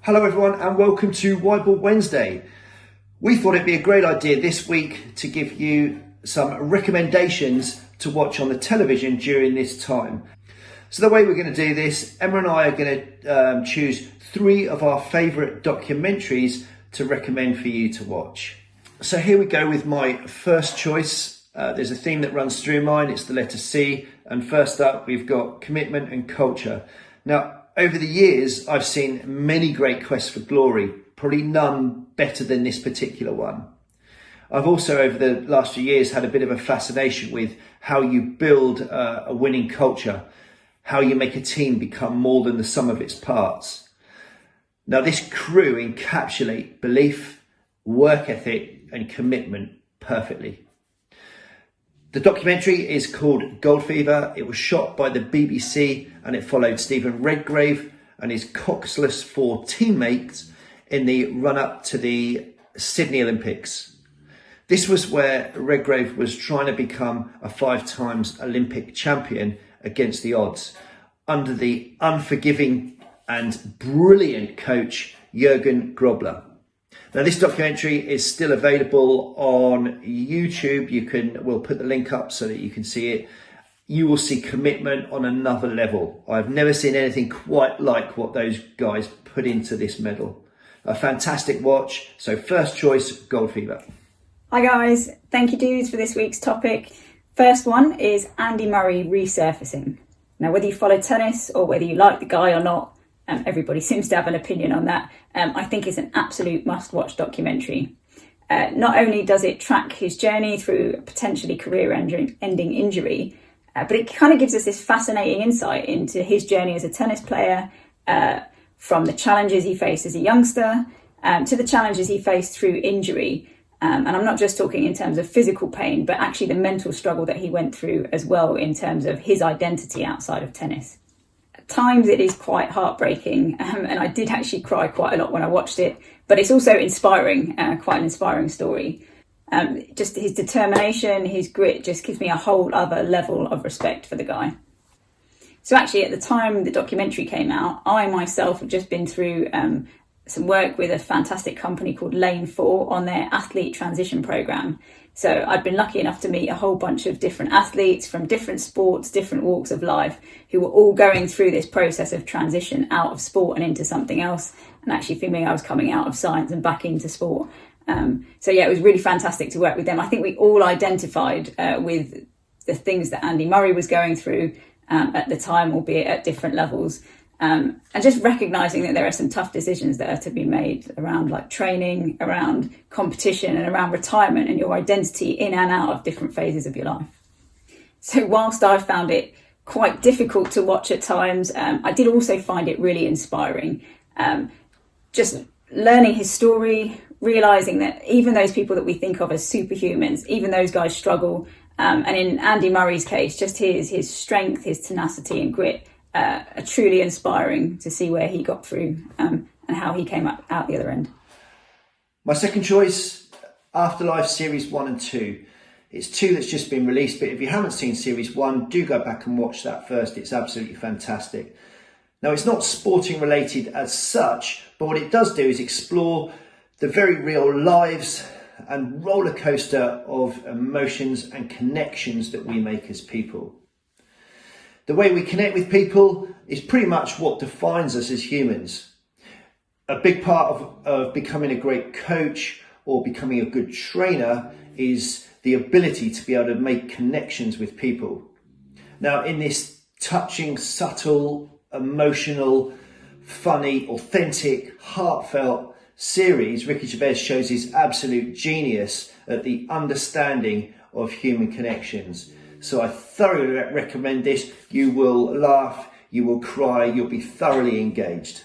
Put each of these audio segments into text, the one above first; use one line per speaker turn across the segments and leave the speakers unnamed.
Hello everyone and welcome to Whiteboard Wednesday. We thought it'd be a great idea this week to give you some recommendations to watch on the television during this time. So the way we're going to do this, Emma and I are going to choose 3 of our favourite documentaries to recommend for you to watch. So here we go with my first choice. There's a theme that runs through mine, it's the letter C, and first up we've got commitment and culture. Now, over the years, I've seen many great quests for glory, probably none better than this particular one. I've also, over the last few years, had a bit of a fascination with how you build a winning culture, how you make a team become more than the sum of its parts. Now, this crew encapsulate belief, work ethic, and commitment perfectly. The documentary is called Gold Fever. It was shot by the BBC and it followed Stephen Redgrave and his coxless 4 teammates in the run-up to the Sydney Olympics. This was where Redgrave was trying to become a 5 times Olympic champion against the odds under the unforgiving and brilliant coach Jürgen Grobler. Now, this documentary is still available on YouTube. We'll put the link up so that you can see it. You will see commitment on another level. I've never seen anything quite like what those guys put into this medal. A fantastic watch. So first choice, Gold Fever.
Hi guys, thank you dudes for this week's topic. First one is Andy Murray resurfacing. Now, whether you follow tennis or whether you like the guy or not, everybody seems to have an opinion on that. I think it's an absolute must-watch documentary. Not only does it track his journey through a potentially career-ending injury, but it kind of gives us this fascinating insight into his journey as a tennis player, from the challenges he faced as a youngster to the challenges he faced through injury. And I'm not just talking in terms of physical pain, but actually the mental struggle that he went through as well in terms of his identity outside of tennis. At times it is quite heartbreaking, and I did actually cry quite a lot when I watched it, but it's also inspiring, quite an inspiring story. Just his determination, his grit just gives me a whole other level of respect for the guy. So actually at the time the documentary came out, I myself have just been through some work with a fantastic company called Lane 4 on their athlete transition program. So I'd been lucky enough to meet a whole bunch of different athletes from different sports, different walks of life, who were all going through this process of transition out of sport and into something else. And actually for me, I was coming out of science and back into sport. So yeah, it was really fantastic to work with them. I think we all identified with the things that Andy Murray was going through at the time, albeit at different levels. And just recognising that there are some tough decisions that are to be made around like training, around competition and around retirement and your identity in and out of different phases of your life. So whilst I found it quite difficult to watch at times, I did also find it really inspiring. Just learning his story, realising that even those people that we think of as superhumans, even those guys struggle. And in Andy Murray's case, just his strength, his tenacity and grit are truly inspiring to see where he got through and how he came out the other end.
My second choice, Afterlife Series 1 and 2. It's 2 that's just been released, but if you haven't seen Series 1, do go back and watch that first. It's absolutely fantastic. Now, it's not sporting related as such, but what it does do is explore the very real lives and roller coaster of emotions and connections that we make as people. The way we connect with people is pretty much what defines us as humans. A big part of becoming a great coach or becoming a good trainer is the ability to be able to make connections with people. Now, in this touching, subtle, emotional, funny, authentic, heartfelt series, Ricky Gervais shows his absolute genius at the understanding of human connections. So I thoroughly recommend this. You will laugh, you will cry, you'll be thoroughly engaged.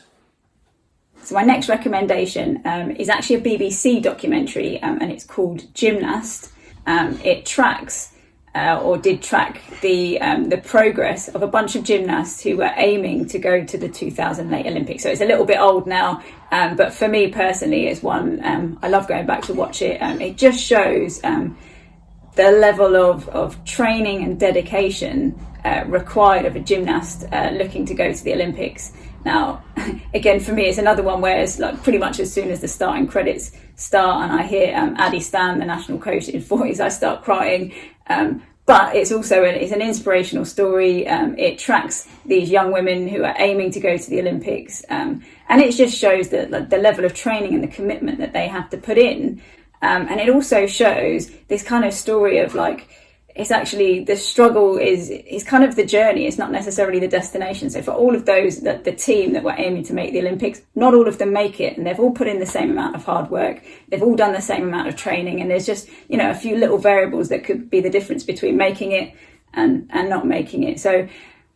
So my next recommendation is actually a BBC documentary, and it's called Gymnast. It tracks, or did track, the progress of a bunch of gymnasts who were aiming to go to the 2008 Olympics. So it's a little bit old now, but for me personally, it's one I love going back to watch it. It just shows the level of training and dedication required of a gymnast looking to go to the Olympics. Now, again, for me, it's another one where it's like pretty much as soon as the starting credits start and I hear Addie Stan, the national coach in 40s, I start crying. But it's also it's an inspirational story. It tracks these young women who are aiming to go to the Olympics. And it just shows that the level of training and the commitment that they have to put in. And it also shows this kind of story of like, it's actually the struggle is kind of the journey. It's not necessarily the destination. So for all of those, that the team that were aiming to make the Olympics, not all of them make it, and they've all put in the same amount of hard work. They've all done the same amount of training, and there's just, you know, a few little variables that could be the difference between making it and not making it. So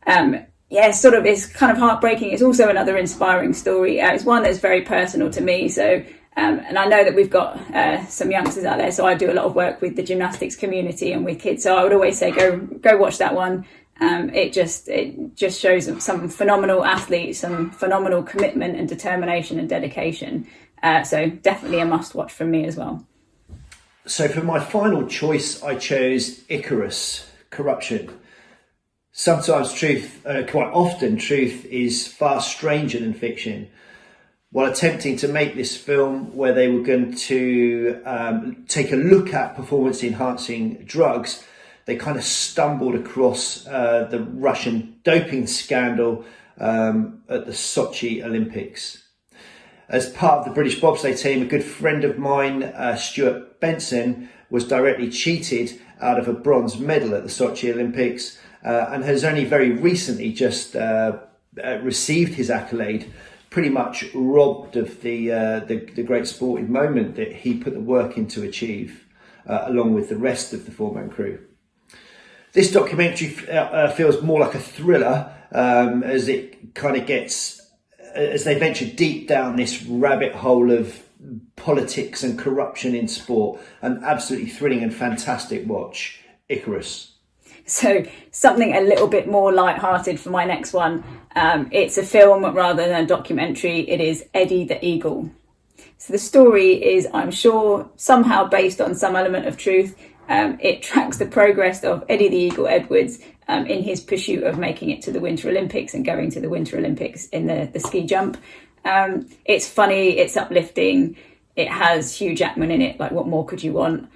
yeah, sort of, it's kind of heartbreaking. It's also another inspiring story. It's one that's very personal to me. So and I know that we've got some youngsters out there, so I do a lot of work with the gymnastics community and with kids. So I would always say, go watch that one. It just shows some phenomenal athletes, some phenomenal commitment and determination and dedication. So definitely a must watch from me as well.
So for my final choice, I chose Icarus, Corruption. Sometimes truth, quite often truth is far stranger than fiction. While attempting to make this film where they were going to take a look at performance-enhancing drugs, they kind of stumbled across the Russian doping scandal at the Sochi Olympics. As part of the British bobsleigh team, a good friend of mine, Stuart Benson, was directly cheated out of a bronze medal at the Sochi Olympics and has only very recently just received his accolade, pretty much robbed of the great sporting moment that he put the work in to achieve, along with the rest of the four-man crew. This documentary feels more like a thriller, as it kind of gets, as they venture deep down this rabbit hole of politics and corruption in sport. An absolutely thrilling and fantastic watch, Icarus.
So something a little bit more light-hearted for my next one. It's a film rather than a documentary. It is Eddie the Eagle. So the story is, I'm sure, somehow based on some element of truth. It tracks the progress of Eddie the Eagle Edwards in his pursuit of making it to the Winter Olympics and going to the Winter Olympics in the ski jump. It's funny, it's uplifting, it has Hugh Jackman in it, like what more could you want?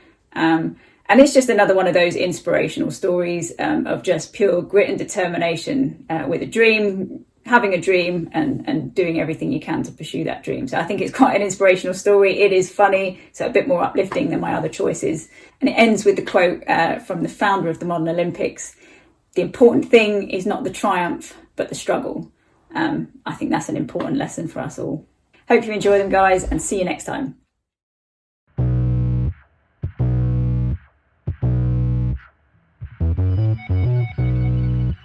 And it's just another one of those inspirational stories of just pure grit and determination with a dream, having a dream and doing everything you can to pursue that dream. So I think it's quite an inspirational story. It is funny, so a bit more uplifting than my other choices. And it ends with the quote from the founder of the modern Olympics: "The important thing is not the triumph, but the struggle." I think that's an important lesson for us all. Hope you enjoy them, guys, and see you next time.